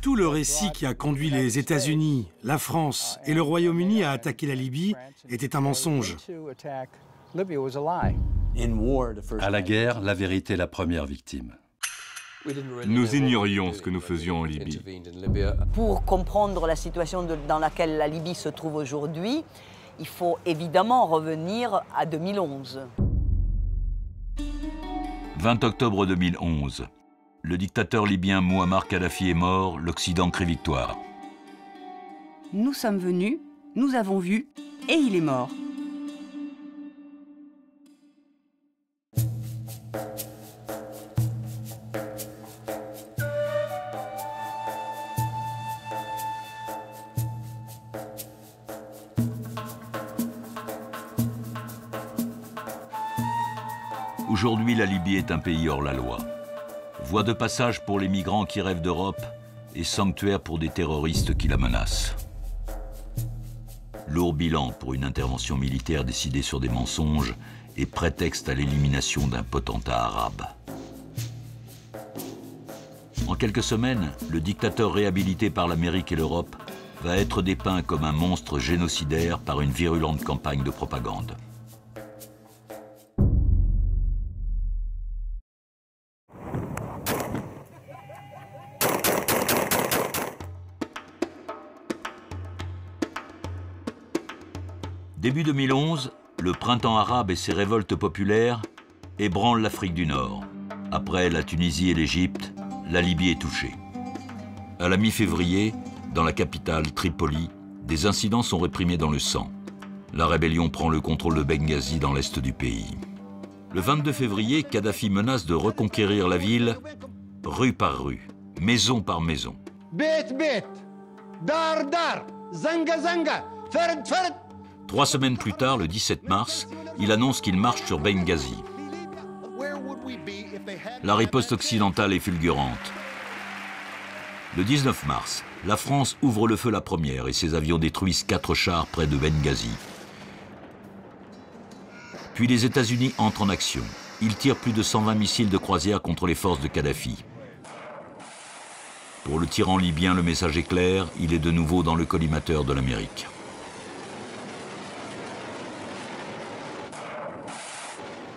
Tout le récit qui a conduit les États-Unis, la France et le Royaume-Uni à attaquer la Libye était un mensonge. À la guerre, la vérité est la première victime. Nous ignorions ce que nous faisions en Libye. Pour comprendre la situation dans laquelle la Libye se trouve aujourd'hui, il faut évidemment revenir à 2011. 20 octobre 2011. Le dictateur libyen Mouammar Kadhafi est mort, l'Occident crie victoire. Nous sommes venus, nous avons vu, et il est mort. Aujourd'hui, la Libye est un pays hors la loi. Voie de passage pour les migrants qui rêvent d'Europe et sanctuaire pour des terroristes qui la menacent. Lourd bilan pour une intervention militaire décidée sur des mensonges et prétexte à l'élimination d'un potentat arabe. En quelques semaines, le dictateur réhabilité par l'Amérique et l'Europe va être dépeint comme un monstre génocidaire par une virulente campagne de propagande. Début 2011, le printemps arabe et ses révoltes populaires ébranlent l'Afrique du Nord. Après la Tunisie et l'Égypte, la Libye est touchée. À la mi-février, dans la capitale, Tripoli, des incidents sont réprimés dans le sang. La rébellion prend le contrôle de Benghazi dans l'est du pays. Le 22 février, Kadhafi menace de reconquérir la ville, rue par rue, maison par maison. Bet, bet, dar, dar, zanga, zanga, ferd, ferd. 3 semaines plus tard, le 17 mars, il annonce qu'il marche sur Benghazi. La riposte occidentale est fulgurante. Le 19 mars, la France ouvre le feu la première et ses avions détruisent 4 chars près de Benghazi. Puis les États-Unis entrent en action. Ils tirent plus de 120 missiles de croisière contre les forces de Kadhafi. Pour le tyran libyen, le message est clair, il est de nouveau dans le collimateur de l'Amérique.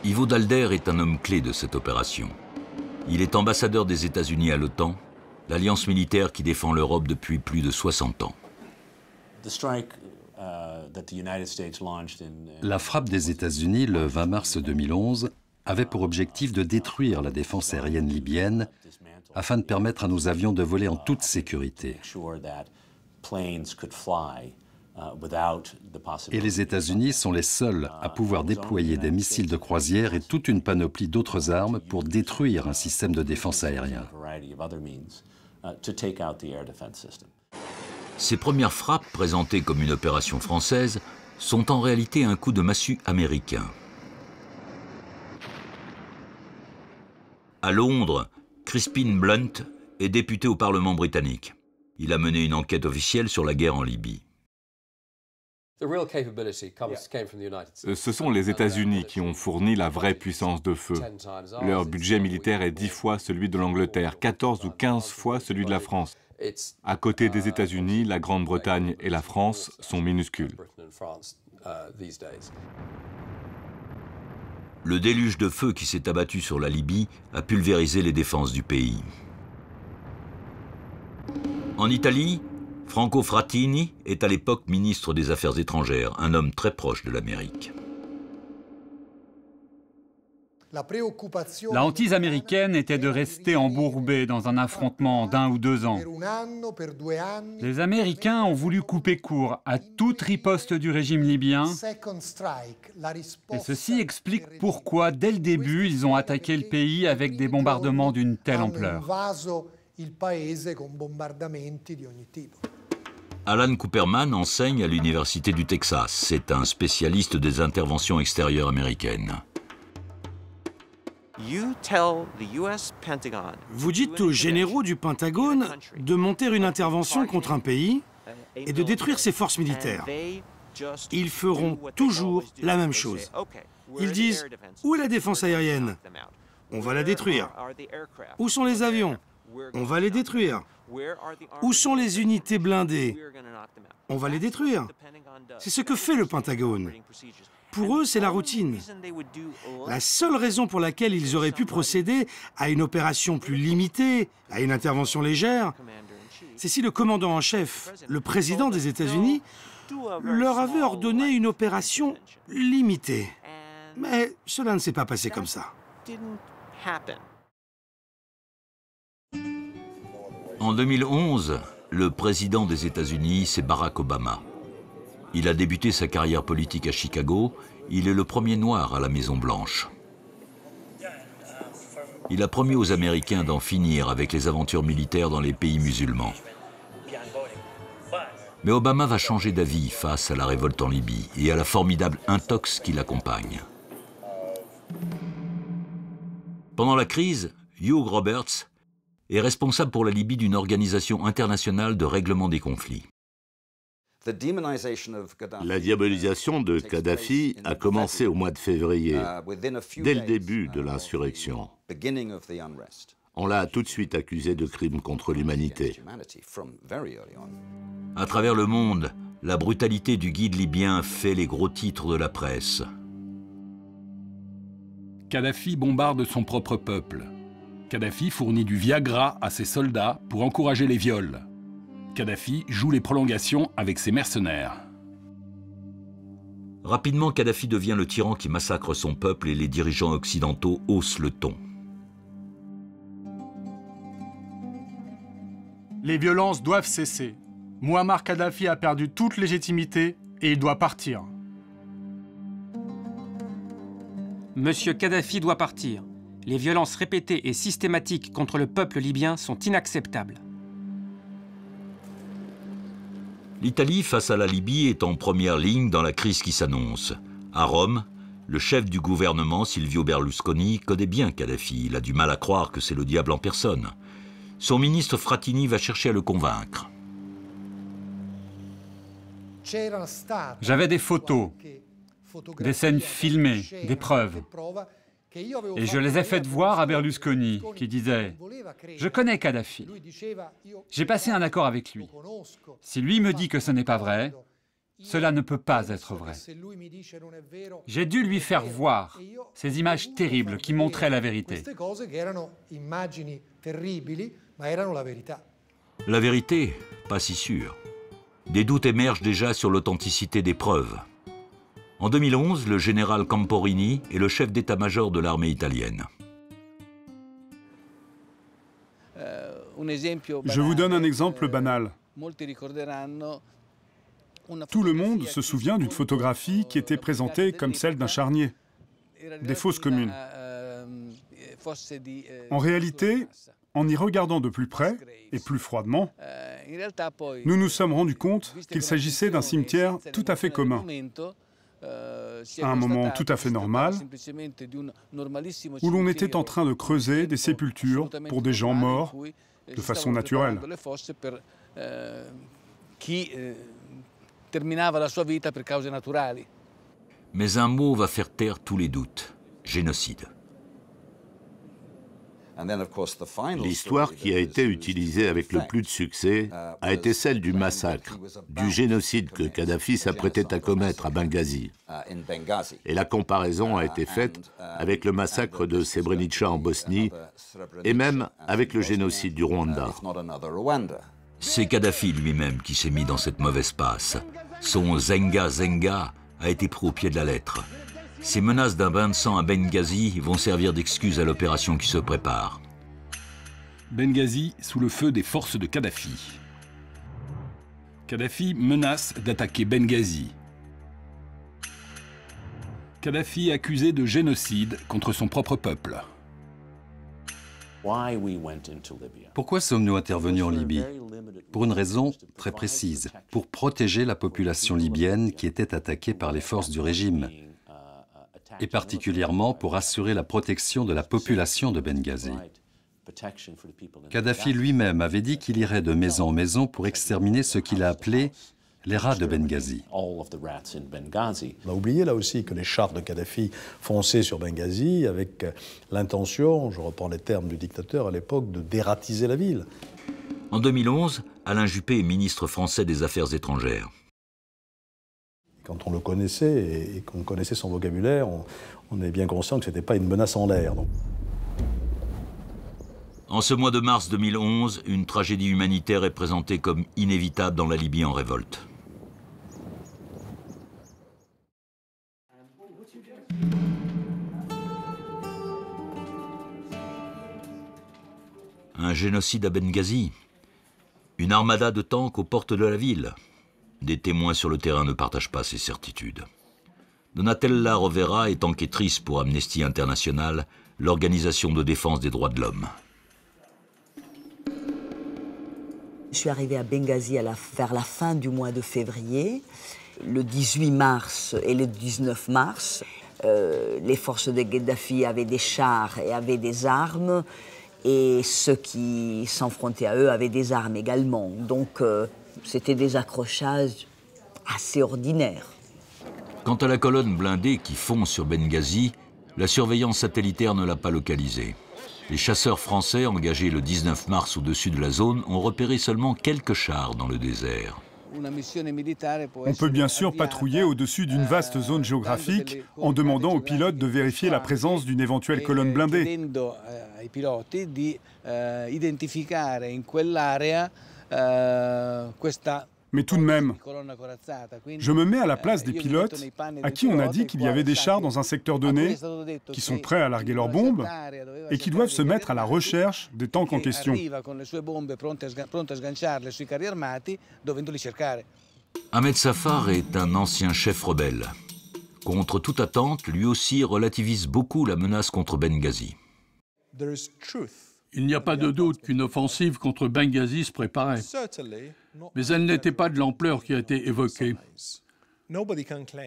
Ivo Dalder est un homme clé de cette opération. Il est ambassadeur des États-Unis à l'OTAN, l'alliance militaire qui défend l'Europe depuis plus de 60 ans. La frappe des États-Unis le 20 mars 2011 avait pour objectif de détruire la défense aérienne libyenne afin de permettre à nos avions de voler en toute sécurité. Et les États-Unis sont les seuls à pouvoir déployer des missiles de croisière et toute une panoplie d'autres armes pour détruire un système de défense aérien. Ces premières frappes, présentées comme une opération française, sont en réalité un coup de massue américain. À Londres, Crispin Blunt est député au Parlement britannique. Il a mené une enquête officielle sur la guerre en Libye. Ce sont les États-Unis qui ont fourni la vraie puissance de feu. Leur budget militaire est 10 fois celui de l'Angleterre, 14 ou 15 fois celui de la France. À côté des États-Unis, la Grande-Bretagne et la France sont minuscules. Le déluge de feu qui s'est abattu sur la Libye a pulvérisé les défenses du pays. En Italie, Franco Frattini est à l'époque ministre des Affaires étrangères, un homme très proche de l'Amérique. La hantise américaine était de rester embourbée dans un affrontement d'1 ou 2 ans. Les Américains ont voulu couper court à toute riposte du régime libyen, et ceci explique pourquoi, dès le début, ils ont attaqué le pays avec des bombardements d'une telle ampleur. Alan Cooperman enseigne à l'Université du Texas. C'est un spécialiste des interventions extérieures américaines. Vous dites aux généraux du Pentagone de monter une intervention contre un pays et de détruire ses forces militaires. Ils feront toujours la même chose. Ils disent « Où est la défense aérienne ? On va la détruire. Où sont les avions ? On va les détruire. Où sont les unités blindées? On va les détruire. C'est ce que fait le Pentagone. Pour eux, c'est la routine. La seule raison pour laquelle ils auraient pu procéder à une opération plus limitée, à une intervention légère, c'est si le commandant en chef, le président des États-Unis, leur avait ordonné une opération limitée. Mais cela ne s'est pas passé comme ça. En 2011, le président des États-Unis, c'est Barack Obama. Il a débuté sa carrière politique à Chicago. Il est le premier noir à la Maison-Blanche. Il a promis aux Américains d'en finir avec les aventures militaires dans les pays musulmans. Mais Obama va changer d'avis face à la révolte en Libye et à la formidable intox qui l'accompagne. Pendant la crise, Hugh Roberts est responsable pour la Libye d'une organisation internationale de règlement des conflits. La diabolisation de Kadhafi a commencé au mois de février, dès le début de l'insurrection. On l'a tout de suite accusé de crimes contre l'humanité. À travers le monde, la brutalité du guide libyen fait les gros titres de la presse. Kadhafi bombarde son propre peuple. Kadhafi fournit du Viagra à ses soldats pour encourager les viols. Kadhafi joue les prolongations avec ses mercenaires. Rapidement, Kadhafi devient le tyran qui massacre son peuple et les dirigeants occidentaux haussent le ton. Les violences doivent cesser. Mouammar Kadhafi a perdu toute légitimité et il doit partir. Monsieur Kadhafi doit partir. Les violences répétées et systématiques contre le peuple libyen sont inacceptables. L'Italie, face à la Libye, est en première ligne dans la crise qui s'annonce. À Rome, le chef du gouvernement, Silvio Berlusconi, connaît bien Kadhafi. Il a du mal à croire que c'est le diable en personne. Son ministre Frattini va chercher à le convaincre. J'avais des photos, des scènes filmées, des preuves. Et je les ai faites voir à Berlusconi, qui disait « Je connais Kadhafi. J'ai passé un accord avec lui. Si lui me dit que ce n'est pas vrai, cela ne peut pas être vrai. » J'ai dû lui faire voir ces images terribles qui montraient la vérité. La vérité, pas si sûre. Des doutes émergent déjà sur l'authenticité des preuves. En 2011, le général Camporini est le chef d'état-major de l'armée italienne. Je vous donne un exemple banal. Tout le monde se souvient d'une photographie qui était présentée comme celle d'un charnier, des fosses communes. En réalité, en y regardant de plus près et plus froidement, nous nous sommes rendus compte qu'il s'agissait d'un cimetière tout à fait commun, à un moment tout à fait normal, où l'on était en train de creuser des sépultures pour des gens morts de façon naturelle. Mais un mot va faire taire tous les doutes. Génocide. L'histoire qui a été utilisée avec le plus de succès a été celle du massacre, du génocide que Kadhafi s'apprêtait à commettre à Benghazi. Et la comparaison a été faite avec le massacre de Srebrenica en Bosnie et même avec le génocide du Rwanda. C'est Kadhafi lui-même qui s'est mis dans cette mauvaise passe. Son Zenga Zenga a été pris au pied de la lettre. Ces menaces d'un bain de sang à Benghazi vont servir d'excuse à l'opération qui se prépare. Benghazi sous le feu des forces de Kadhafi. Kadhafi menace d'attaquer Benghazi. Kadhafi accusé de génocide contre son propre peuple. Pourquoi sommes-nous intervenus en Libye? Pour une raison très précise, pour protéger la population libyenne qui était attaquée par les forces du régime, et particulièrement pour assurer la protection de la population de Benghazi. Kadhafi lui-même avait dit qu'il irait de maison en maison pour exterminer ce qu'il a appelé les rats de Benghazi. On a oublié là aussi que les chars de Kadhafi fonçaient sur Benghazi avec l'intention, je reprends les termes du dictateur à l'époque, de dératiser la ville. En 2011, Alain Juppé est ministre français des Affaires étrangères. Quand on le connaissait et qu'on connaissait son vocabulaire, on est bien conscient que ce n'était pas une menace en l'air. En ce mois de mars 2011, une tragédie humanitaire est présentée comme inévitable dans la Libye en révolte. Un génocide à Benghazi. Une armada de tanks aux portes de la ville. Des témoins sur le terrain ne partagent pas ces certitudes. Donatella Rovera est enquêtrice pour Amnesty International, l'organisation de défense des droits de l'homme. Je suis arrivée à Benghazi vers la fin du mois de février. Le 18 mars et le 19 mars, les forces de Kadhafi avaient des chars et avaient des armes. Et ceux qui s'enfrontaient à eux avaient des armes également. Donc c'était des accrochages assez ordinaires. Quant à la colonne blindée qui fond sur Benghazi, la surveillance satellitaire ne l'a pas localisée. Les chasseurs français engagés le 19 mars au-dessus de la zone ont repéré seulement quelques chars dans le désert. On peut bien sûr patrouiller au-dessus d'une vaste zone géographique en demandant aux pilotes de vérifier la présence d'une éventuelle colonne blindée. Mais tout de même, je me mets à la place des pilotes à qui on a dit qu'il y avait des chars dans un secteur donné, qui sont prêts à larguer leurs bombes et qui doivent se mettre à la recherche des tanks en question. Ahmed Safar est un ancien chef rebelle. Contre toute attente, lui aussi relativise beaucoup la menace contre Benghazi. Il n'y a pas de doute qu'une offensive contre Benghazi se préparait, mais elle n'était pas de l'ampleur qui a été évoquée.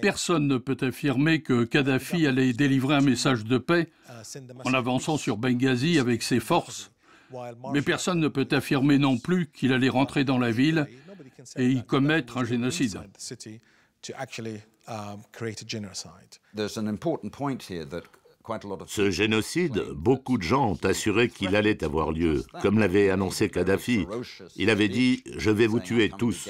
Personne ne peut affirmer que Kadhafi allait délivrer un message de paix en avançant sur Benghazi avec ses forces, mais personne ne peut affirmer non plus qu'il allait rentrer dans la ville et y commettre un génocide. Ce génocide, beaucoup de gens ont assuré qu'il allait avoir lieu, comme l'avait annoncé Kadhafi. Il avait dit « Je vais vous tuer tous ».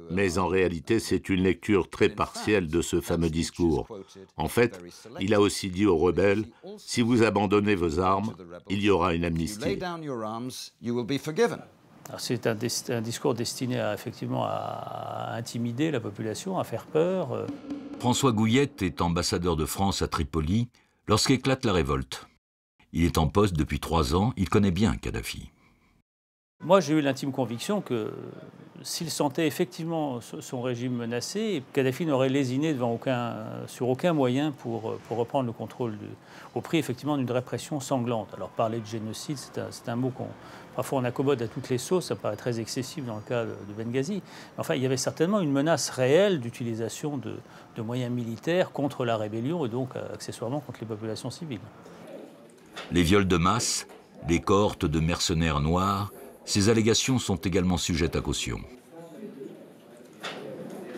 Mais en réalité, c'est une lecture très partielle de ce fameux discours. En fait, il a aussi dit aux rebelles « Si vous abandonnez vos armes, il y aura une amnistie ». C'est un discours destiné effectivement à intimider la population, à faire peur. François Gouillette est ambassadeur de France à Tripoli lorsqu'éclate la révolte. Il est en poste depuis 3 ans, il connaît bien Kadhafi. Moi, j'ai eu l'intime conviction que s'il sentait effectivement son régime menacé, Kadhafi n'aurait lésiné sur aucun moyen pour reprendre le contrôle, au prix effectivement d'une répression sanglante. Alors parler de génocide, c'est un mot qu'on parfois on accommode à toutes les sauces, ça paraît très excessif dans le cas de Benghazi. Mais enfin, il y avait certainement une menace réelle d'utilisation de moyens militaires contre la rébellion et donc accessoirement contre les populations civiles. Les viols de masse, les cohortes de mercenaires noirs, ces allégations sont également sujettes à caution.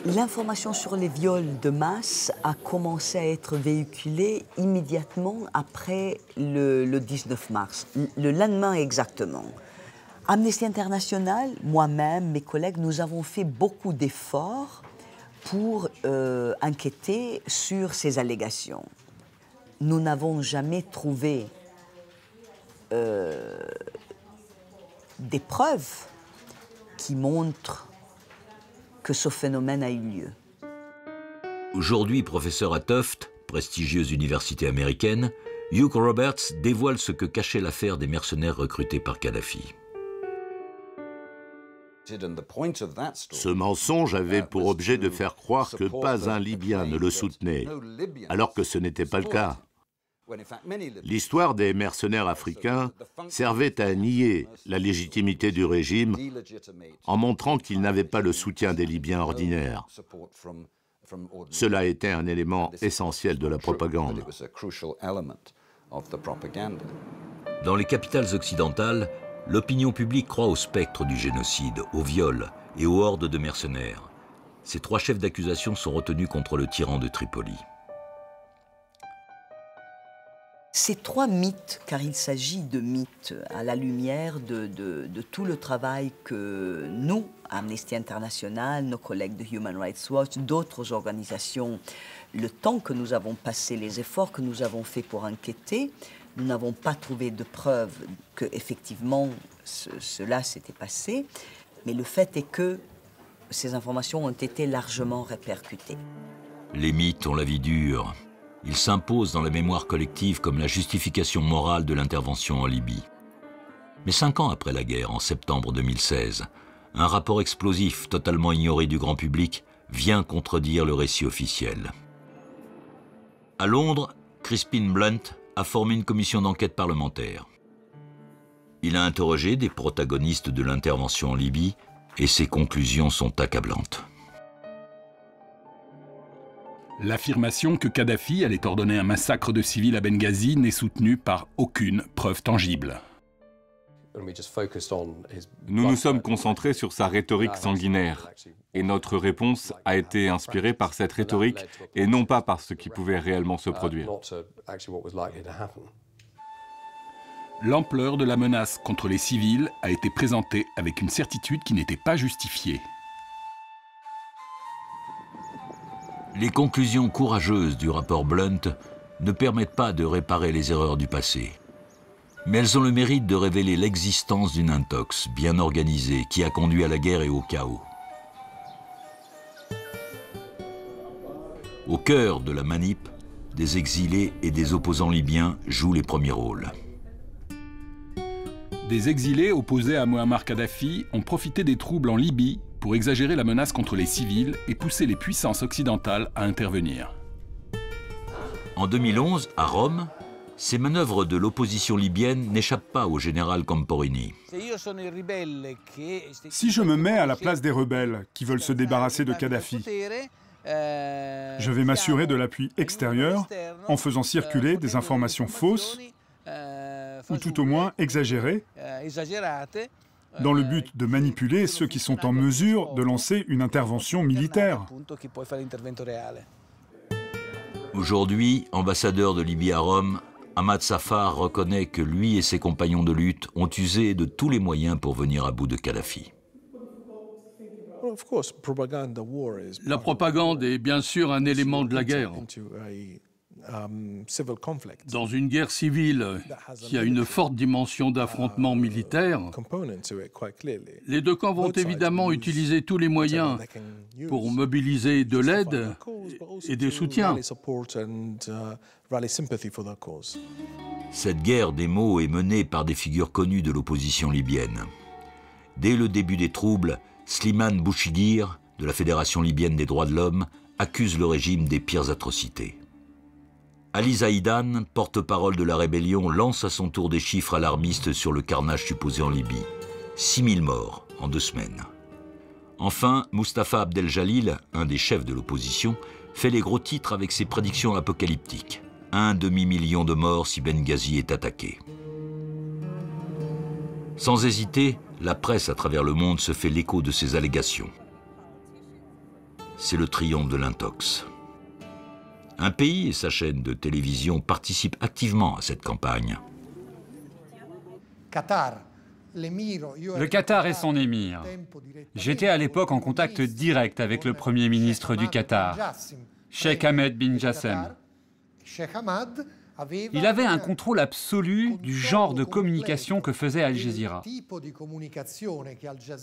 L'information sur les viols de masse a commencé à être véhiculée immédiatement après le 19 mars, le lendemain exactement. Amnesty International, moi-même, mes collègues, nous avons fait beaucoup d'efforts pour enquêter sur ces allégations. Nous n'avons jamais trouvé des preuves qui montrent que ce phénomène a eu lieu. Aujourd'hui professeur à Tufts, prestigieuse université américaine, Hugh Roberts dévoile ce que cachait l'affaire des mercenaires recrutés par Kadhafi. Ce mensonge avait pour objet de faire croire que pas un Libyen ne le soutenait, alors que ce n'était pas le cas. L'histoire des mercenaires africains servait à nier la légitimité du régime en montrant qu'il n'avait pas le soutien des Libyens ordinaires. Cela était un élément essentiel de la propagande. Dans les capitales occidentales, l'opinion publique croit au spectre du génocide, au viol et aux hordes de mercenaires. Ces 3 chefs d'accusation sont retenus contre le tyran de Tripoli. Ces 3 mythes, car il s'agit de mythes à la lumière de tout le travail que nous, Amnesty International, nos collègues de Human Rights Watch, d'autres organisations, le temps que nous avons passé, les efforts que nous avons faits pour enquêter, nous n'avons pas trouvé de preuves qu'effectivement cela s'était passé, mais le fait est que ces informations ont été largement répercutées. Les mythes ont la vie dure. Ils s'imposent dans la mémoire collective comme la justification morale de l'intervention en Libye. Mais 5 ans après la guerre, en septembre 2016, un rapport explosif totalement ignoré du grand public vient contredire le récit officiel. À Londres, Crispin Blunt a formé une commission d'enquête parlementaire. Il a interrogé des protagonistes de l'intervention en Libye et ses conclusions sont accablantes. L'affirmation que Kadhafi allait ordonner un massacre de civils à Benghazi n'est soutenue par aucune preuve tangible. Nous nous sommes concentrés sur sa rhétorique sanguinaire, et notre réponse a été inspirée par cette rhétorique et non pas par ce qui pouvait réellement se produire. L'ampleur de la menace contre les civils a été présentée avec une certitude qui n'était pas justifiée. Les conclusions courageuses du rapport Blunt ne permettent pas de réparer les erreurs du passé. Mais elles ont le mérite de révéler l'existence d'une intox bien organisée qui a conduit à la guerre et au chaos. Au cœur de la manip, des exilés et des opposants libyens jouent les premiers rôles. Des exilés opposés à Muammar Kadhafi ont profité des troubles en Libye pour exagérer la menace contre les civils et pousser les puissances occidentales à intervenir. En 2011, à Rome, ces manœuvres de l'opposition libyenne n'échappent pas au général Camporini. Si je me mets à la place des rebelles qui veulent se débarrasser de Kadhafi, je vais m'assurer de l'appui extérieur en faisant circuler des informations fausses ou tout au moins exagérées dans le but de manipuler ceux qui sont en mesure de lancer une intervention militaire. Aujourd'hui, ambassadeur de Libye à Rome, Ahmad Safar reconnaît que lui et ses compagnons de lutte ont usé de tous les moyens pour venir à bout de Kadhafi. La propagande est bien sûr un élément de la guerre. Dans une guerre civile qui a une forte dimension d'affrontement militaire, les 2 camps vont évidemment utiliser tous les moyens pour mobiliser de l'aide et des soutiens. Cette guerre des mots est menée par des figures connues de l'opposition libyenne. Dès le début des troubles, Slimane Bouchigir, de la Fédération libyenne des droits de l'homme, accuse le régime des pires atrocités. Ali Zaïdan, porte-parole de la rébellion, lance à son tour des chiffres alarmistes sur le carnage supposé en Libye. 6000 morts en 2 semaines. Enfin, Mustafa Abdel-Jalil, un des chefs de l'opposition, fait les gros titres avec ses prédictions apocalyptiques. 1 demi-million de morts si Benghazi est attaqué. Sans hésiter, la presse à travers le monde se fait l'écho de ces allégations. C'est le triomphe de l'intox. Un pays et sa chaîne de télévision participent activement à cette campagne. Le Qatar et son émir. J'étais à l'époque en contact direct avec le Premier ministre du Qatar, Sheikh Ahmed bin Jassem. Il avait un contrôle absolu du genre de communication que faisait Al Jazeera.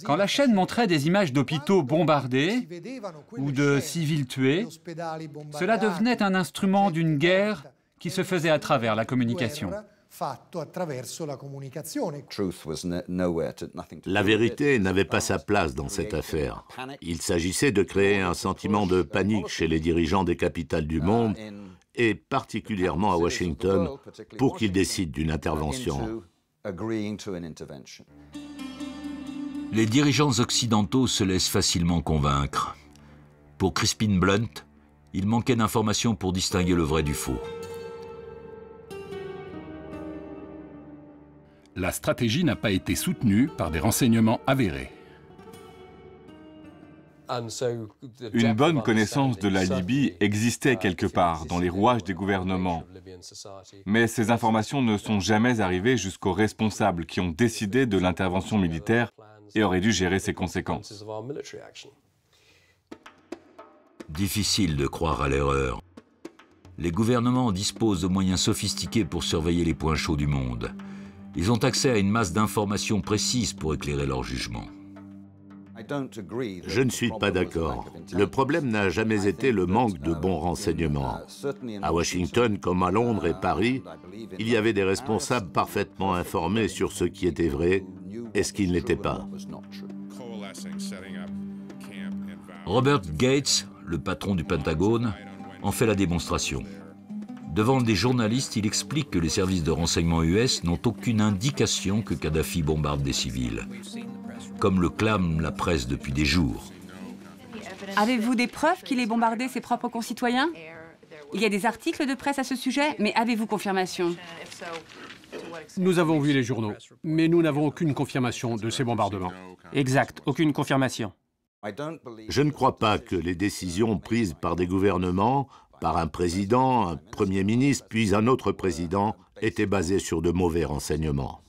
Quand la chaîne montrait des images d'hôpitaux bombardés ou de civils tués, cela devenait un instrument d'une guerre qui se faisait à travers la communication. La vérité n'avait pas sa place dans cette affaire. Il s'agissait de créer un sentiment de panique chez les dirigeants des capitales du monde, et particulièrement à Washington, pour qu'ils décident d'une intervention. Les dirigeants occidentaux se laissent facilement convaincre. Pour Crispin Blunt, il manquait d'informations pour distinguer le vrai du faux. La stratégie n'a pas été soutenue par des renseignements avérés. Une bonne connaissance de la Libye existait quelque part dans les rouages des gouvernements, mais ces informations ne sont jamais arrivées jusqu'aux responsables qui ont décidé de l'intervention militaire et auraient dû gérer ses conséquences. Difficile de croire à l'erreur. Les gouvernements disposent de moyens sophistiqués pour surveiller les points chauds du monde. Ils ont accès à une masse d'informations précises pour éclairer leur jugement. Je ne suis pas d'accord. Le problème n'a jamais été le manque de bons renseignements. À Washington, comme à Londres et Paris, il y avait des responsables parfaitement informés sur ce qui était vrai et ce qui ne l'était pas. Robert Gates, le patron du Pentagone, en fait la démonstration. Devant des journalistes, il explique que les services de renseignement US n'ont aucune indication que Kadhafi bombarde des civils, comme le clame la presse depuis des jours. Avez-vous des preuves qu'il ait bombardé ses propres concitoyens? Il y a des articles de presse à ce sujet, mais avez-vous confirmation? Nous avons vu les journaux, mais nous n'avons aucune confirmation de ces bombardements. Exact, aucune confirmation. Je ne crois pas que les décisions prises par des gouvernements, par un président, un premier ministre, puis un autre président, étaient basées sur de mauvais renseignements.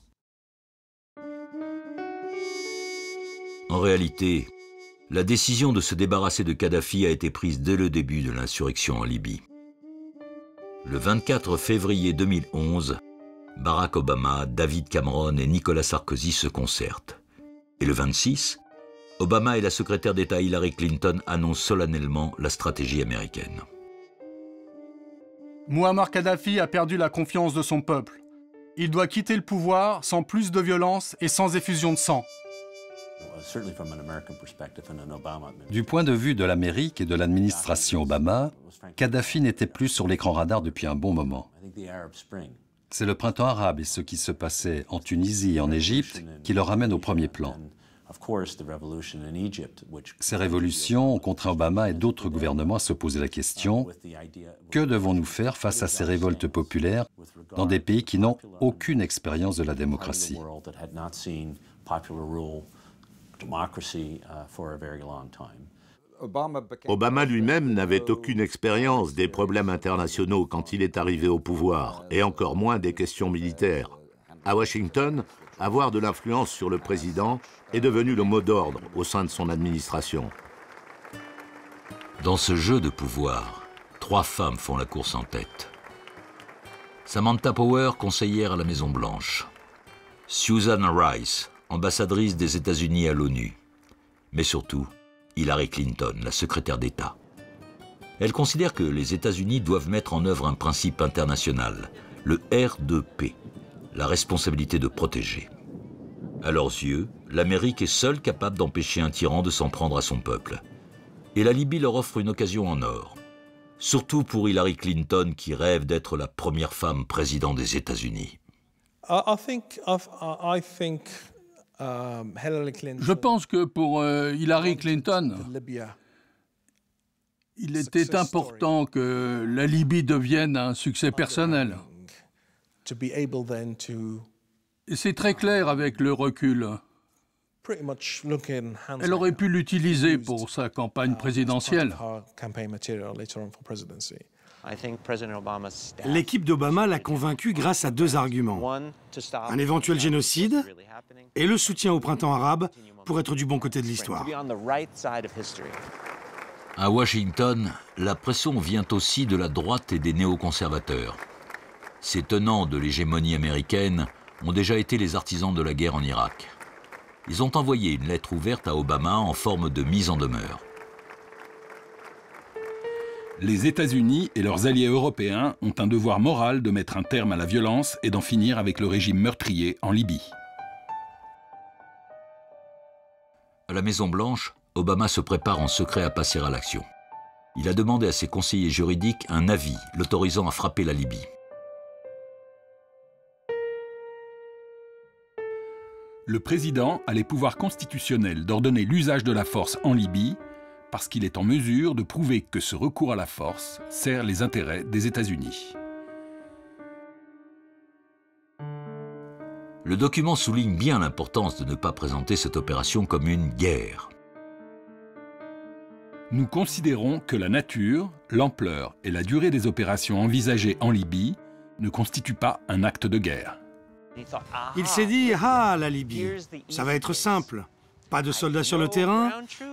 En réalité, la décision de se débarrasser de Kadhafi a été prise dès le début de l'insurrection en Libye. Le 24 février 2011, Barack Obama, David Cameron et Nicolas Sarkozy se concertent. Et le 26, Obama et la secrétaire d'État Hillary Clinton annoncent solennellement la stratégie américaine. Mouammar Kadhafi a perdu la confiance de son peuple. Il doit quitter le pouvoir sans plus de violence et sans effusion de sang. Du point de vue de l'Amérique et de l'administration Obama, Kadhafi n'était plus sur l'écran radar depuis un bon moment. C'est le printemps arabe et ce qui se passait en Tunisie et en Égypte qui le ramène au premier plan. Ces révolutions ont contraint Obama et d'autres gouvernements à se poser la question « Que devons-nous faire face à ces révoltes populaires dans des pays qui n'ont aucune expérience de la démocratie ?» Obama lui-même n'avait aucune expérience des problèmes internationaux quand il est arrivé au pouvoir, et encore moins des questions militaires. À Washington, avoir de l'influence sur le président est devenu le mot d'ordre au sein de son administration. Dans ce jeu de pouvoir, 3 femmes font la course en tête. Samantha Power, conseillère à la Maison-Blanche. Susan Rice, ambassadrice des États-Unis à l'ONU. Mais surtout, Hillary Clinton, la secrétaire d'État. Elle considère que les États-Unis doivent mettre en œuvre un principe international, le R2P, la responsabilité de protéger. À leurs yeux, l'Amérique est seule capable d'empêcher un tyran de s'en prendre à son peuple. Et la Libye leur offre une occasion en or. Surtout pour Hillary Clinton qui rêve d'être la première femme président des États-Unis. Je pense que pour Hillary Clinton, il était important que la Libye devienne un succès personnel. Et c'est très clair avec le recul. Elle aurait pu l'utiliser pour sa campagne présidentielle. L'équipe d'Obama l'a convaincu grâce à 2 arguments. Un éventuel génocide et le soutien au printemps arabe pour être du bon côté de l'histoire. À Washington, la pression vient aussi de la droite et des néoconservateurs. Ces tenants de l'hégémonie américaine ont déjà été les artisans de la guerre en Irak. Ils ont envoyé une lettre ouverte à Obama en forme de mise en demeure. Les États-Unis et leurs alliés européens ont un devoir moral de mettre un terme à la violence et d'en finir avec le régime meurtrier en Libye. À la Maison-Blanche, Obama se prépare en secret à passer à l'action. Il a demandé à ses conseillers juridiques un avis l'autorisant à frapper la Libye. Le président a les pouvoirs constitutionnels d'ordonner l'usage de la force en Libye parce qu'il est en mesure de prouver que ce recours à la force sert les intérêts des États-Unis. Le document souligne bien l'importance de ne pas présenter cette opération comme une guerre. Nous considérons que la nature, l'ampleur et la durée des opérations envisagées en Libye ne constituent pas un acte de guerre. Il s'est dit, ah, la Libye, ça va être simple. Pas de soldats sur le terrain,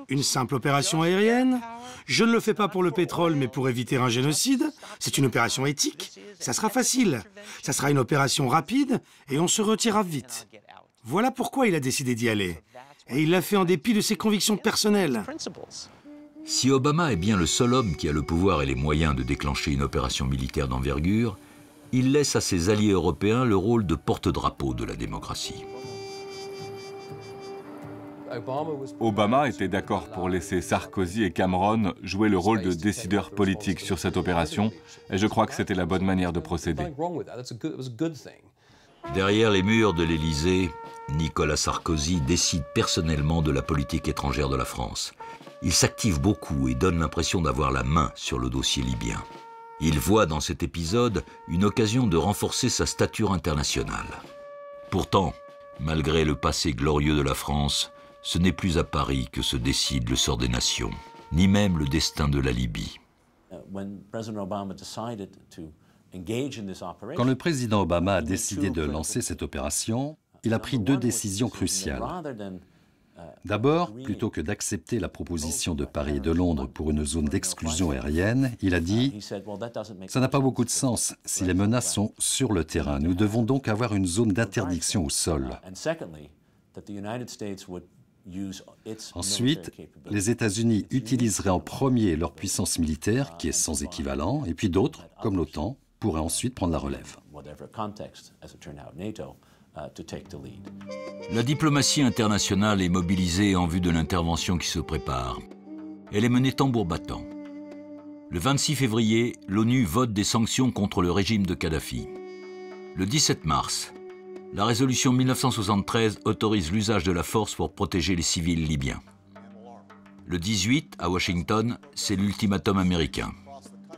une simple opération aérienne. Je ne le fais pas pour le pétrole, mais pour éviter un génocide. C'est une opération éthique, ça sera facile. Ça sera une opération rapide et on se retirera vite. Voilà pourquoi il a décidé d'y aller. Et il l'a fait en dépit de ses convictions personnelles. Si Obama est bien le seul homme qui a le pouvoir et les moyens de déclencher une opération militaire d'envergure, il laisse à ses alliés européens le rôle de porte-drapeau de la démocratie. Obama était d'accord pour laisser Sarkozy et Cameron jouer le rôle de décideurs politiques sur cette opération, et je crois que c'était la bonne manière de procéder. Derrière les murs de l'Élysée, Nicolas Sarkozy décide personnellement de la politique étrangère de la France. Il s'active beaucoup et donne l'impression d'avoir la main sur le dossier libyen. Il voit dans cet épisode une occasion de renforcer sa stature internationale. Pourtant, malgré le passé glorieux de la France, ce n'est plus à Paris que se décide le sort des nations, ni même le destin de la Libye. Quand le président Obama a décidé de lancer cette opération, il a pris deux décisions cruciales. D'abord, plutôt que d'accepter la proposition de Paris et de Londres pour une zone d'exclusion aérienne, il a dit « Ça n'a pas beaucoup de sens si les menaces sont sur le terrain. Nous devons donc avoir une zone d'interdiction au sol. » Ensuite, les États-Unis utiliseraient en premier leur puissance militaire, qui est sans équivalent, et puis d'autres, comme l'OTAN, pourraient ensuite prendre la relève. La diplomatie internationale est mobilisée en vue de l'intervention qui se prépare. Elle est menée tambour battant. Le 26 février, l'ONU vote des sanctions contre le régime de Kadhafi. Le 17 mars, la résolution 1973 autorise l'usage de la force pour protéger les civils libyens. Le 18, à Washington, c'est l'ultimatum américain.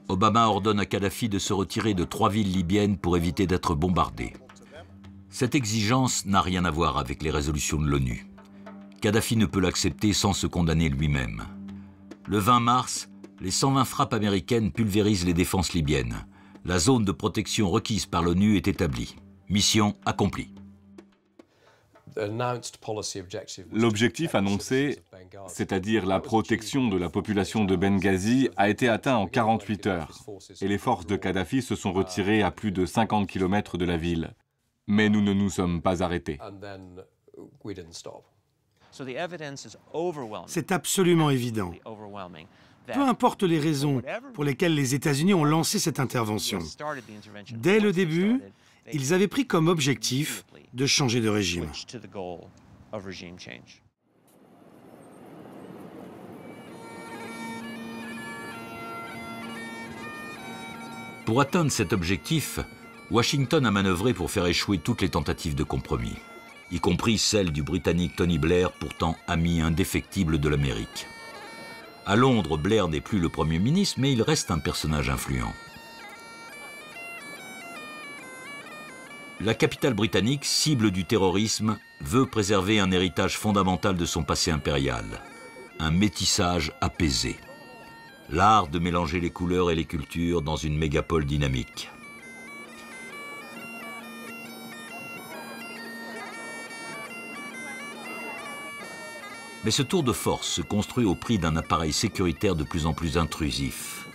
Obama ordonne à Kadhafi de se retirer de 3 villes libyennes pour éviter d'être bombardé. Cette exigence n'a rien à voir avec les résolutions de l'ONU. Kadhafi ne peut l'accepter sans se condamner lui-même. Le 20 mars, les 120 frappes américaines pulvérisent les défenses libyennes. La zone de protection requise par l'ONU est établie. Mission accomplie. L'objectif annoncé, c'est-à-dire la protection de la population de Benghazi, a été atteint en 48 heures. Et les forces de Kadhafi se sont retirées à plus de 50 km de la ville. Mais nous ne nous sommes pas arrêtés. C'est absolument évident. Peu importe les raisons pour lesquelles les États-Unis ont lancé cette intervention. Dès le début, ils avaient pris comme objectif de changer de régime. Pour atteindre cet objectif, Washington a manœuvré pour faire échouer toutes les tentatives de compromis, y compris celle du Britannique Tony Blair, pourtant ami indéfectible de l'Amérique. À Londres, Blair n'est plus le Premier ministre, mais il reste un personnage influent. La capitale britannique, cible du terrorisme, veut préserver un héritage fondamental de son passé impérial, un métissage apaisé. L'art de mélanger les couleurs et les cultures dans une mégapole dynamique. Mais ce tour de force se construit au prix d'un appareil sécuritaire de plus en plus intrusif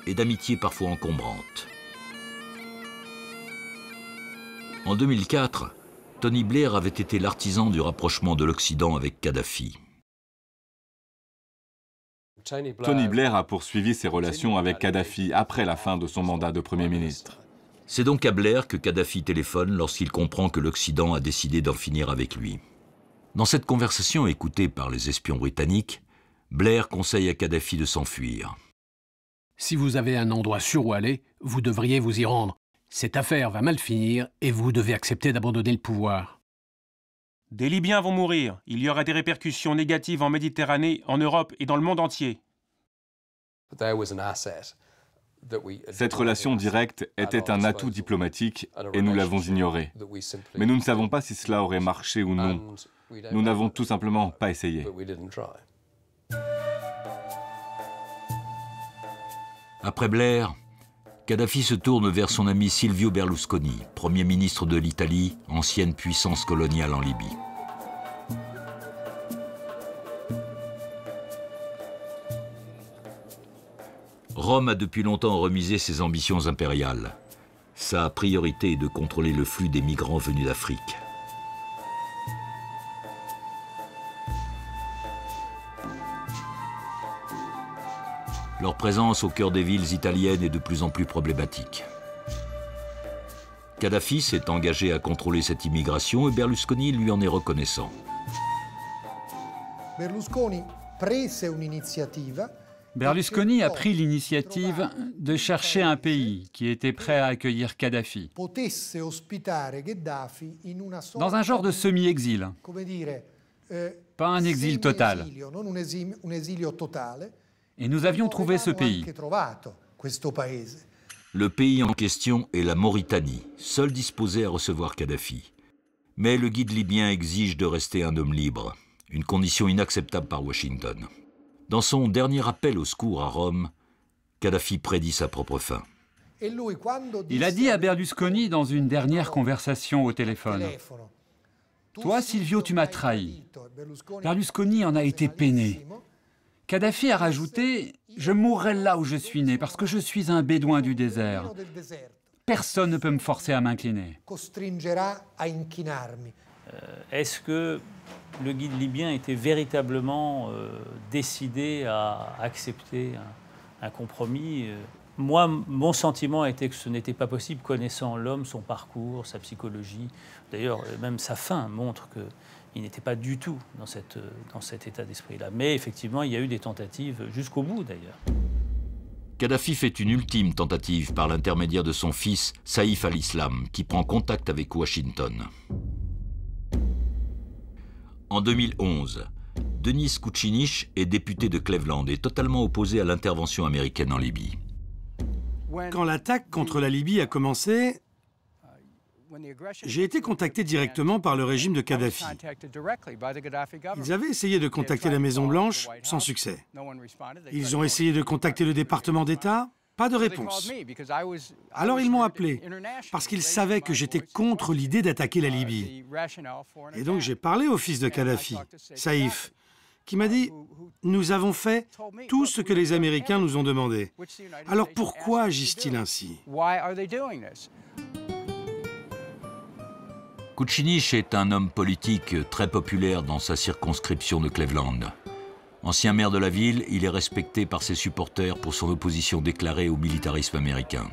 et d'amitiés parfois encombrantes. En 2004, Tony Blair avait été l'artisan du rapprochement de l'Occident avec Kadhafi. Tony Blair a poursuivi ses relations avec Kadhafi après la fin de son mandat de Premier ministre. C'est donc à Blair que Kadhafi téléphone lorsqu'il comprend que l'Occident a décidé d'en finir avec lui. Dans cette conversation écoutée par les espions britanniques, Blair conseille à Kadhafi de s'enfuir. Si vous avez un endroit sûr où aller, vous devriez vous y rendre. Cette affaire va mal finir et vous devez accepter d'abandonner le pouvoir. Des Libyens vont mourir. Il y aura des répercussions négatives en Méditerranée, en Europe et dans le monde entier. Cette relation directe était un atout diplomatique et nous l'avons ignoré. Mais nous ne savons pas si cela aurait marché ou non. Nous n'avons tout simplement pas essayé. Après Blair, Kadhafi se tourne vers son ami Silvio Berlusconi, Premier ministre de l'Italie, ancienne puissance coloniale en Libye. Rome a depuis longtemps remisé ses ambitions impériales. Sa priorité est de contrôler le flux des migrants venus d'Afrique. Leur présence au cœur des villes italiennes est de plus en plus problématique. Kadhafi s'est engagé à contrôler cette immigration et Berlusconi lui en est reconnaissant. Berlusconi a pris l'initiative de chercher un pays qui était prêt à accueillir Kadhafi, dans un genre de semi-exil, pas un exil total. Et nous avions trouvé ce pays. Le pays en question est la Mauritanie, seul disposé à recevoir Kadhafi. Mais le guide libyen exige de rester un homme libre, une condition inacceptable par Washington. Dans son dernier appel au secours à Rome, Kadhafi prédit sa propre fin. Il a dit à Berlusconi dans une dernière conversation au téléphone, « Toi, Silvio, tu m'as trahi. » Berlusconi en a été peiné. Kadhafi a rajouté « Je mourrai là où je suis né, parce que je suis un bédouin du désert. Personne ne peut me forcer à m'incliner. » Est-ce que le guide libyen était véritablement décidé à accepter un compromis? Moi, mon sentiment était que ce n'était pas possible, connaissant l'homme, son parcours, sa psychologie. D'ailleurs, même sa fin montre qu'il n'était pas du tout dans cet état d'esprit-là. Mais effectivement, il y a eu des tentatives jusqu'au bout, d'ailleurs. Kadhafi fait une ultime tentative par l'intermédiaire de son fils, Saïf al-Islam, qui prend contact avec Washington. En 2011, Denis Kucinich est député de Cleveland et totalement opposé à l'intervention américaine en Libye. Quand l'attaque contre la Libye a commencé, j'ai été contacté directement par le régime de Kadhafi. Ils avaient essayé de contacter la Maison-Blanche, sans succès. Ils ont essayé de contacter le département d'État, pas de réponse. Alors ils m'ont appelé, parce qu'ils savaient que j'étais contre l'idée d'attaquer la Libye. Et donc j'ai parlé au fils de Kadhafi, Saïf, qui m'a dit « Nous avons fait tout ce que les Américains nous ont demandé. Alors pourquoi agissent-ils ainsi ?» Kucinich est un homme politique très populaire dans sa circonscription de Cleveland. Ancien maire de la ville, il est respecté par ses supporters pour son opposition déclarée au militarisme américain.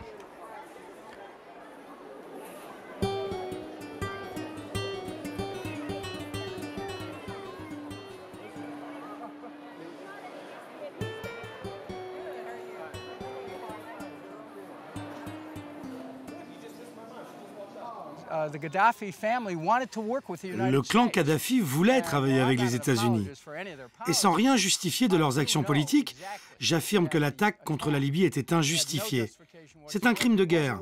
Le clan Kadhafi voulait travailler avec les États-Unis. Et sans rien justifier de leurs actions politiques, j'affirme que l'attaque contre la Libye était injustifiée. C'est un crime de guerre.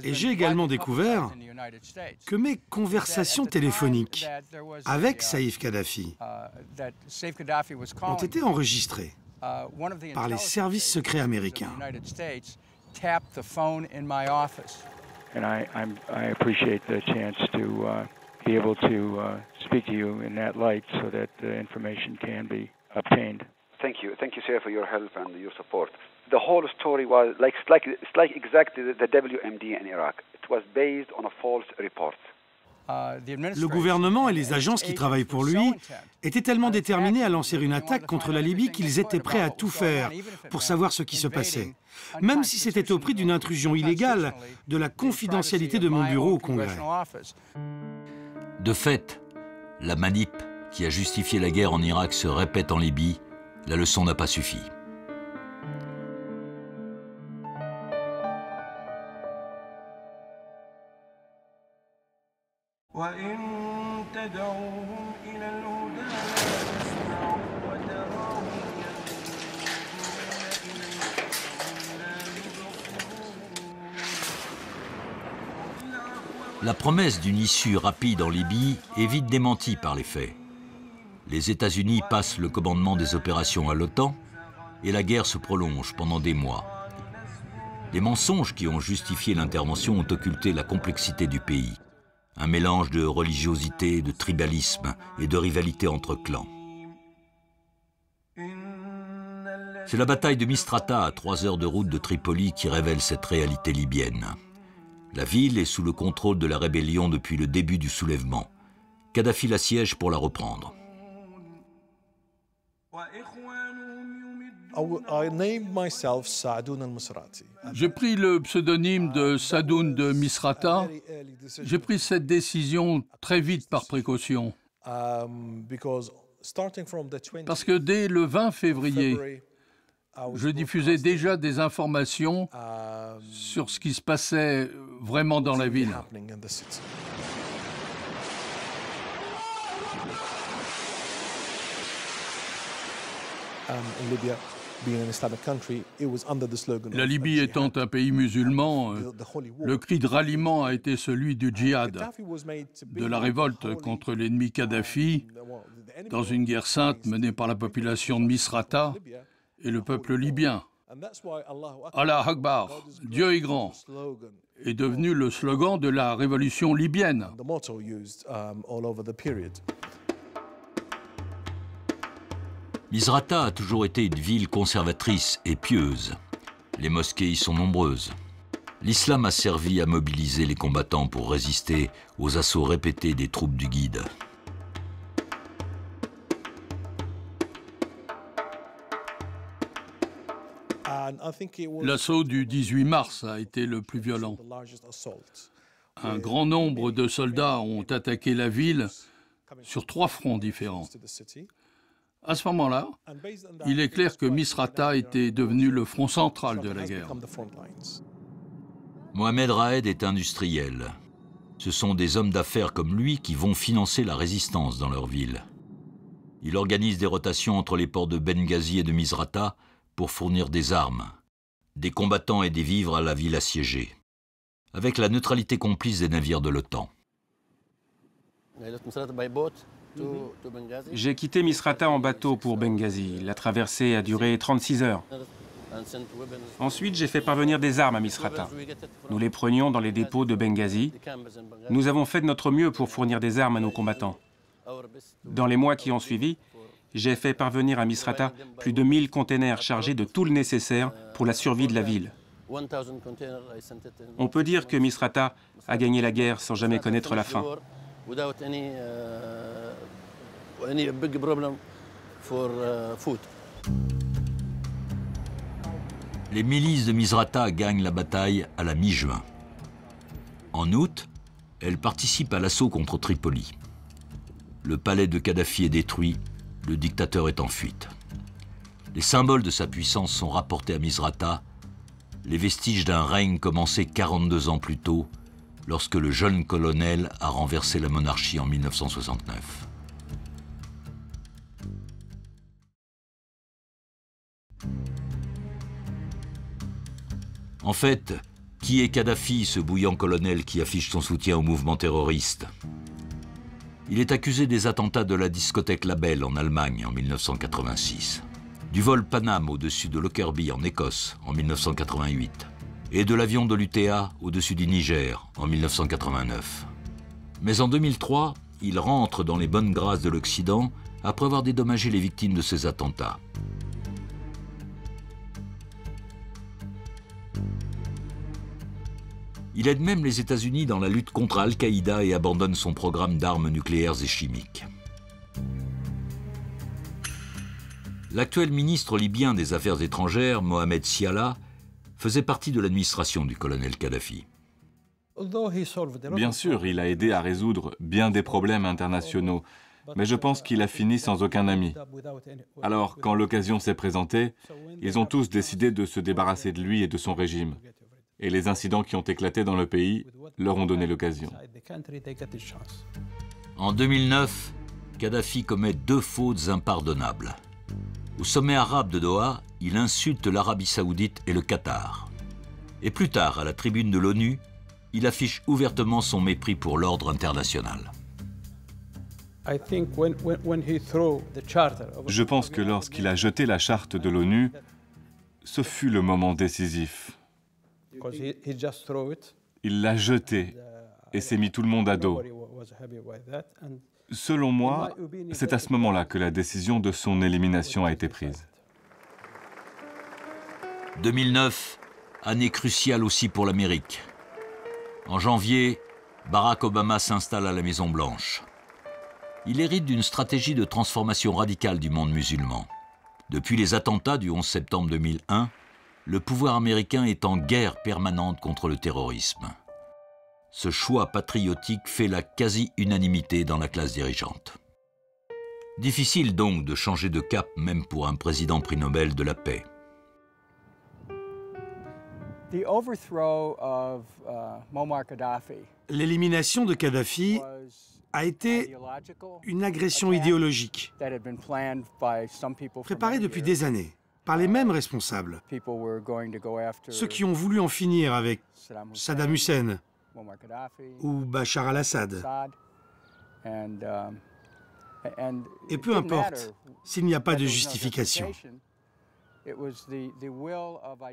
Et j'ai également découvert que mes conversations téléphoniques avec Saïf Kadhafi ont été enregistrées par les services secrets américains. And I appreciate the chance to be able to speak to you in that light so that the information can be obtained. Thank you, sir, for your help and your support. The whole story was it's like exactly the WMD in Iraq. It was based on a false report. Le gouvernement et les agences qui travaillent pour lui étaient tellement déterminés à lancer une attaque contre la Libye qu'ils étaient prêts à tout faire pour savoir ce qui se passait, même si c'était au prix d'une intrusion illégale de la confidentialité de mon bureau au Congrès. De fait, la manip qui a justifié la guerre en Irak se répète en Libye. La leçon n'a pas suffi. La promesse d'une issue rapide en Libye est vite démentie par les faits. les États-Unis passent le commandement des opérations à l'OTAN et la guerre se prolonge pendant des mois. Les mensonges qui ont justifié l'intervention ont occulté la complexité du pays. Un mélange de religiosité, de tribalisme et de rivalité entre clans. C'est la bataille de Misrata, à 3 heures de route de Tripoli, qui révèle cette réalité libyenne. La ville est sous le contrôle de la rébellion depuis le début du soulèvement. Kadhafi l'assiège pour la reprendre. J'ai pris le pseudonyme de Sadoun de Misrata. J'ai pris cette décision très vite par précaution. Parce que dès le 20 février, je diffusais déjà des informations sur ce qui se passait vraiment dans la ville. La Libye étant un pays musulman, le cri de ralliement a été celui du djihad, de la révolte contre l'ennemi Kadhafi, dans une guerre sainte menée par la population de Misrata et le peuple libyen. Allah Akbar, Dieu est grand, est devenu le slogan de la révolution libyenne. Misrata a toujours été une ville conservatrice et pieuse. Les mosquées y sont nombreuses. L'islam a servi à mobiliser les combattants pour résister aux assauts répétés des troupes du guide. L'assaut du 18 mars a été le plus violent. Un grand nombre de soldats ont attaqué la ville sur 3 fronts différents. À ce moment-là, il est clair que Misrata était devenu le front central de la guerre. Mohamed Raed est industriel. Ce sont des hommes d'affaires comme lui qui vont financer la résistance dans leur ville. Il organise des rotations entre les ports de Benghazi et de Misrata pour fournir des armes, des combattants et des vivres à la ville assiégée, avec la neutralité complice des navires de l'OTAN. J'ai quitté Misrata en bateau pour Benghazi. La traversée a duré 36 heures. Ensuite, j'ai fait parvenir des armes à Misrata. Nous les prenions dans les dépôts de Benghazi. Nous avons fait de notre mieux pour fournir des armes à nos combattants. Dans les mois qui ont suivi, j'ai fait parvenir à Misrata plus de 1000 containers chargés de tout le nécessaire pour la survie de la ville. On peut dire que Misrata a gagné la guerre sans jamais connaître la fin. Les milices de Misrata gagnent la bataille à la mi-juin. En août, elles participent à l'assaut contre Tripoli. Le palais de Kadhafi est détruit, le dictateur est en fuite. Les symboles de sa puissance sont rapportés à Misrata, les vestiges d'un règne commencé 42 ans plus tôt, lorsque le jeune colonel a renversé la monarchie en 1969. En fait, qui est Kadhafi, ce bouillant colonel qui affiche son soutien au mouvement terroriste? Il est accusé des attentats de la discothèque La Belle en Allemagne en 1986, du vol Paname au-dessus de Lockerbie en Écosse en 1988 et de l'avion de l'UTA au-dessus du Niger en 1989. Mais en 2003, il rentre dans les bonnes grâces de l'Occident après avoir dédommagé les victimes de ces attentats. Il aide même les États-Unis dans la lutte contre Al-Qaïda et abandonne son programme d'armes nucléaires et chimiques. L'actuel ministre libyen des Affaires étrangères, Mohamed Siala, faisait partie de l'administration du colonel Kadhafi. Bien sûr, il a aidé à résoudre bien des problèmes internationaux, mais je pense qu'il a fini sans aucun ami. Alors, quand l'occasion s'est présentée, ils ont tous décidé de se débarrasser de lui et de son régime. Et les incidents qui ont éclaté dans le pays leur ont donné l'occasion. En 2009, Kadhafi commet 2 fautes impardonnables. Au sommet arabe de Doha, il insulte l'Arabie saoudite et le Qatar. Et plus tard, à la tribune de l'ONU, il affiche ouvertement son mépris pour l'ordre international. Je pense que lorsqu'il a jeté la charte de l'ONU, ce fut le moment décisif. Il l'a jetée et s'est mis tout le monde à dos. Selon moi, c'est à ce moment-là que la décision de son élimination a été prise. 2009, année cruciale aussi pour l'Amérique. En janvier, Barack Obama s'installe à la Maison-Blanche. Il hérite d'une stratégie de transformation radicale du monde musulman. Depuis les attentats du 11 septembre 2001, le pouvoir américain est en guerre permanente contre le terrorisme. Ce choix patriotique fait la quasi-unanimité dans la classe dirigeante. Difficile donc de changer de cap même pour un président prix Nobel de la paix. L'élimination de Kadhafi a été une agression idéologique, préparée depuis des années, par les mêmes responsables. Ceux qui ont voulu en finir avec Saddam Hussein ou Bachar al-Assad. Et peu importe s'il n'y a pas de justification.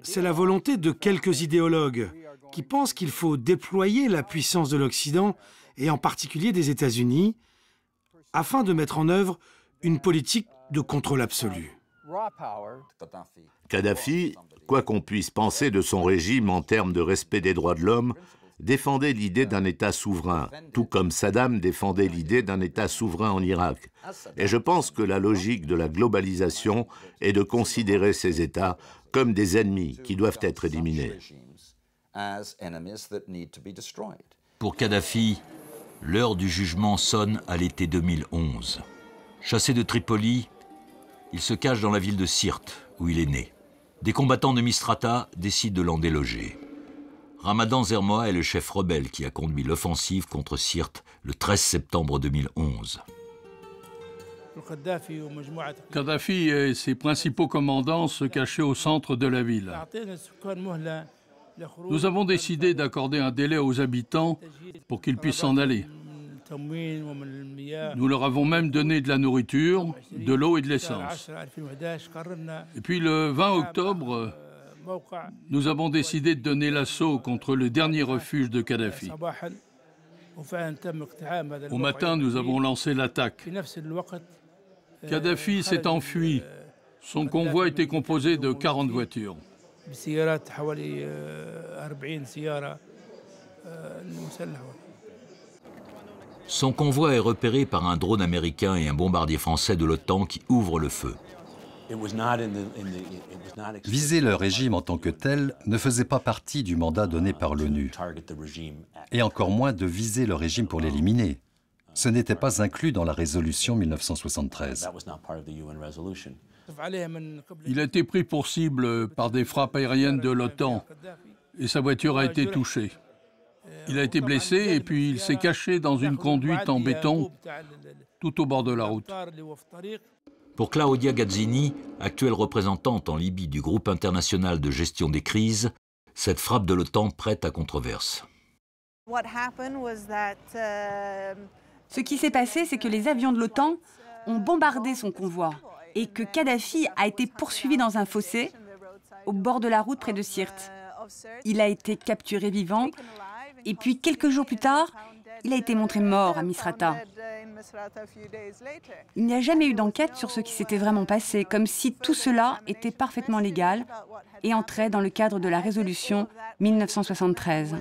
C'est la volonté de quelques idéologues qui pensent qu'il faut déployer la puissance de l'Occident, et en particulier des États-Unis, afin de mettre en œuvre une politique de contrôle absolu. Kadhafi, quoi qu'on puisse penser de son régime en termes de respect des droits de l'homme, défendait l'idée d'un État souverain, tout comme Saddam défendait l'idée d'un État souverain en Irak. Et je pense que la logique de la globalisation est de considérer ces États comme des ennemis qui doivent être éliminés. Pour Kadhafi, l'heure du jugement sonne à l'été 2011. Chassé de Tripoli, il se cache dans la ville de Sirte, où il est né. Des combattants de Misrata décident de l'en déloger. Ramadan Zermoa est le chef rebelle qui a conduit l'offensive contre Sirte le 13 septembre 2011. Kadhafi et ses principaux commandants se cachaient au centre de la ville. Nous avons décidé d'accorder un délai aux habitants pour qu'ils puissent s'en aller. Nous leur avons même donné de la nourriture, de l'eau et de l'essence. Et puis le 20 octobre, nous avons décidé de donner l'assaut contre le dernier refuge de Kadhafi. Au matin, nous avons lancé l'attaque. Kadhafi s'est enfui. Son convoi était composé de 40 voitures. Son convoi est repéré par un drone américain et un bombardier français de l'OTAN qui ouvrent le feu. Viser le régime en tant que tel ne faisait pas partie du mandat donné par l'ONU, et encore moins de viser le régime pour l'éliminer. Ce n'était pas inclus dans la résolution 1973. Il a été pris pour cible par des frappes aériennes de l'OTAN et sa voiture a été touchée. Il a été blessé et puis il s'est caché dans une conduite en béton tout au bord de la route. Pour Claudia Gazzini, actuelle représentante en Libye du groupe international de gestion des crises, cette frappe de l'OTAN prête à controverse. Ce qui s'est passé, c'est que les avions de l'OTAN ont bombardé son convoi et que Kadhafi a été poursuivi dans un fossé au bord de la route près de Sirte. Il a été capturé vivant et puis quelques jours plus tard, il a été montré mort à Misrata. Il n'y a jamais eu d'enquête sur ce qui s'était vraiment passé, comme si tout cela était parfaitement légal et entrait dans le cadre de la résolution 1973.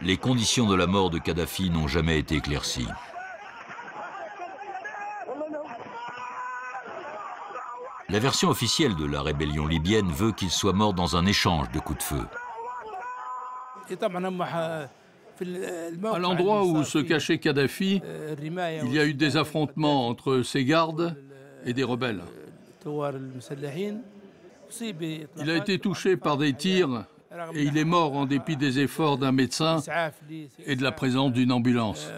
Les conditions de la mort de Kadhafi n'ont jamais été éclaircies. La version officielle de la rébellion libyenne veut qu'il soit mort dans un échange de coups de feu. À l'endroit où se cachait Kadhafi, il y a eu des affrontements entre ses gardes et des rebelles. Il a été touché par des tirs et il est mort en dépit des efforts d'un médecin et de la présence d'une ambulance.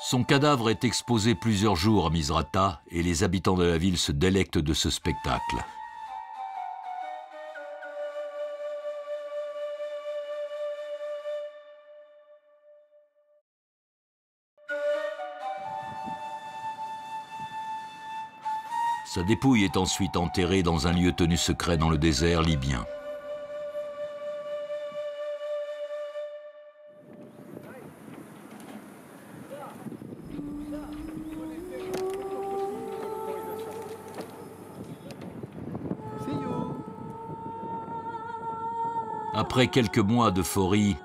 Son cadavre est exposé plusieurs jours à Misrata et les habitants de la ville se délectent de ce spectacle. Sa dépouille est ensuite enterrée dans un lieu tenu secret dans le désert libyen. Après quelques mois d'euphorie,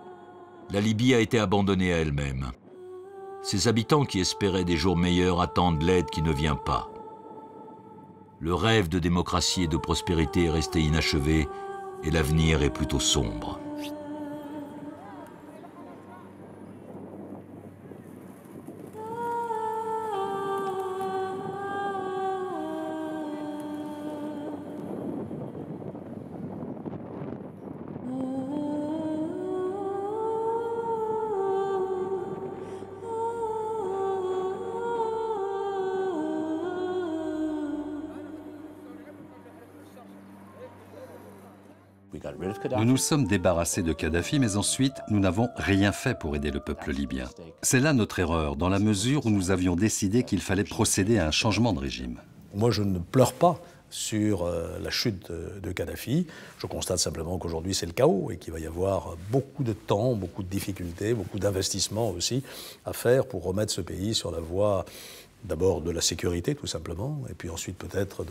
la Libye a été abandonnée à elle-même. Ses habitants qui espéraient des jours meilleurs attendent l'aide qui ne vient pas. Le rêve de démocratie et de prospérité est resté inachevé et l'avenir est plutôt sombre. Nous nous sommes débarrassés de Kadhafi, mais ensuite, nous n'avons rien fait pour aider le peuple libyen. C'est là notre erreur, dans la mesure où nous avions décidé qu'il fallait procéder à un changement de régime. Moi, je ne pleure pas sur la chute de Kadhafi. Je constate simplement qu'aujourd'hui, c'est le chaos et qu'il va y avoir beaucoup de temps, beaucoup de difficultés, beaucoup d'investissements aussi à faire pour remettre ce pays sur la voie d'abord de la sécurité, tout simplement, et puis ensuite peut-être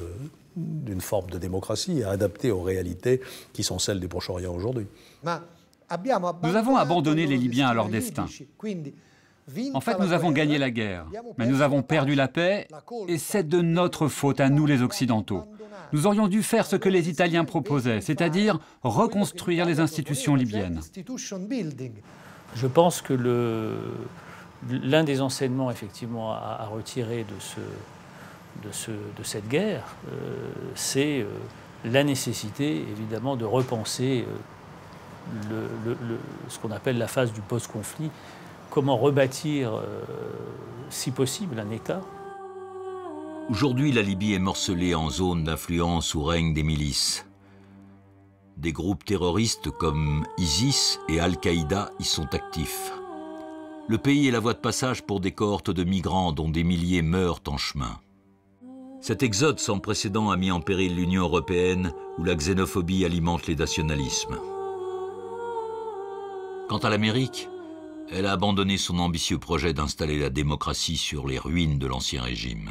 d'une forme de démocratie adaptée aux réalités qui sont celles du Proche-Orient aujourd'hui. Nous avons abandonné les Libyens à leur destin. En fait, nous avons gagné la guerre, mais nous avons perdu la paix, et c'est de notre faute à nous les Occidentaux. Nous aurions dû faire ce que les Italiens proposaient, c'est-à-dire reconstruire les institutions libyennes. Je pense que l'un des enseignements effectivement à retirer de cette guerre, c'est la nécessité évidemment de repenser ce qu'on appelle la phase du post-conflit, comment rebâtir, si possible, un État. Aujourd'hui, la Libye est morcelée en zones d'influence où règnent des milices. Des groupes terroristes comme ISIS et Al-Qaïda y sont actifs. Le pays est la voie de passage pour des cohortes de migrants dont des milliers meurent en chemin. Cet exode sans précédent a mis en péril l'Union européenne où la xénophobie alimente les nationalismes. Quant à l'Amérique, elle a abandonné son ambitieux projet d'installer la démocratie sur les ruines de l'ancien régime.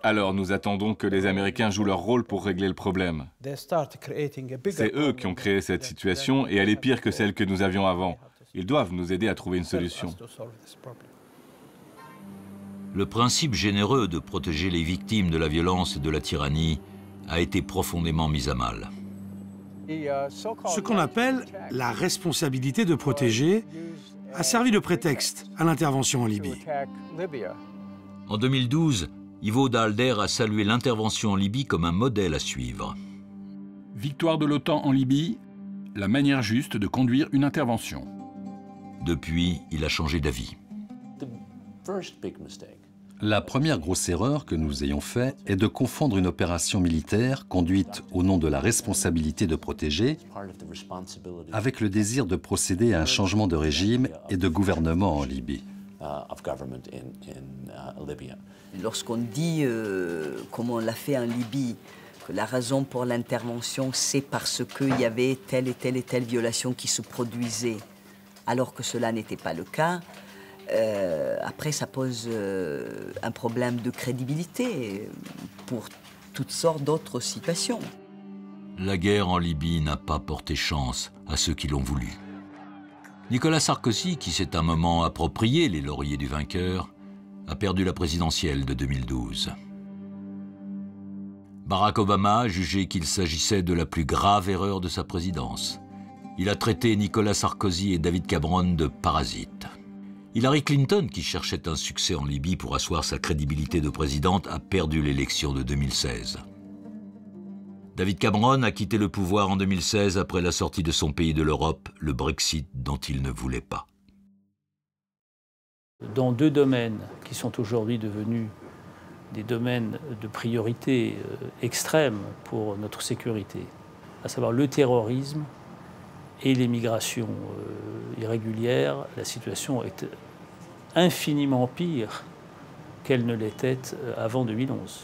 Alors nous attendons que les Américains jouent leur rôle pour régler le problème. C'est eux qui ont créé cette situation et elle est pire que celle que nous avions avant. Ils doivent nous aider à trouver une solution. Le principe généreux de protéger les victimes de la violence et de la tyrannie a été profondément mis à mal. Ce qu'on appelle la responsabilité de protéger a servi de prétexte à l'intervention en Libye. En 2012, Ivo Daalder a salué l'intervention en Libye comme un modèle à suivre. Victoire de l'OTAN en Libye, la manière juste de conduire une intervention. Depuis, il a changé d'avis. La première grosse erreur que nous ayons faite est de confondre une opération militaire conduite au nom de la responsabilité de protéger avec le désir de procéder à un changement de régime et de gouvernement en Libye. Lorsqu'on dit, comme on l'a fait en Libye, que la raison pour l'intervention, c'est parce qu'il y avait telle et telle violation qui se produisait, alors que cela n'était pas le cas, après ça pose un problème de crédibilité pour toutes sortes d'autres situations. La guerre en Libye n'a pas porté chance à ceux qui l'ont voulu. Nicolas Sarkozy, qui s'est un moment approprié les lauriers du vainqueur, a perdu la présidentielle de 2012. Barack Obama a jugé qu'il s'agissait de la plus grave erreur de sa présidence. Il a traité Nicolas Sarkozy et David Cameron de parasites. Hillary Clinton, qui cherchait un succès en Libye pour asseoir sa crédibilité de présidente, a perdu l'élection de 2016. David Cameron a quitté le pouvoir en 2016 après la sortie de son pays de l'Europe, le Brexit dont il ne voulait pas. Dans deux domaines qui sont aujourd'hui devenus des domaines de priorité extrême pour notre sécurité, à savoir le terrorisme et les migrations irrégulières, la situation est infiniment pire qu'elle ne l'était avant 2011.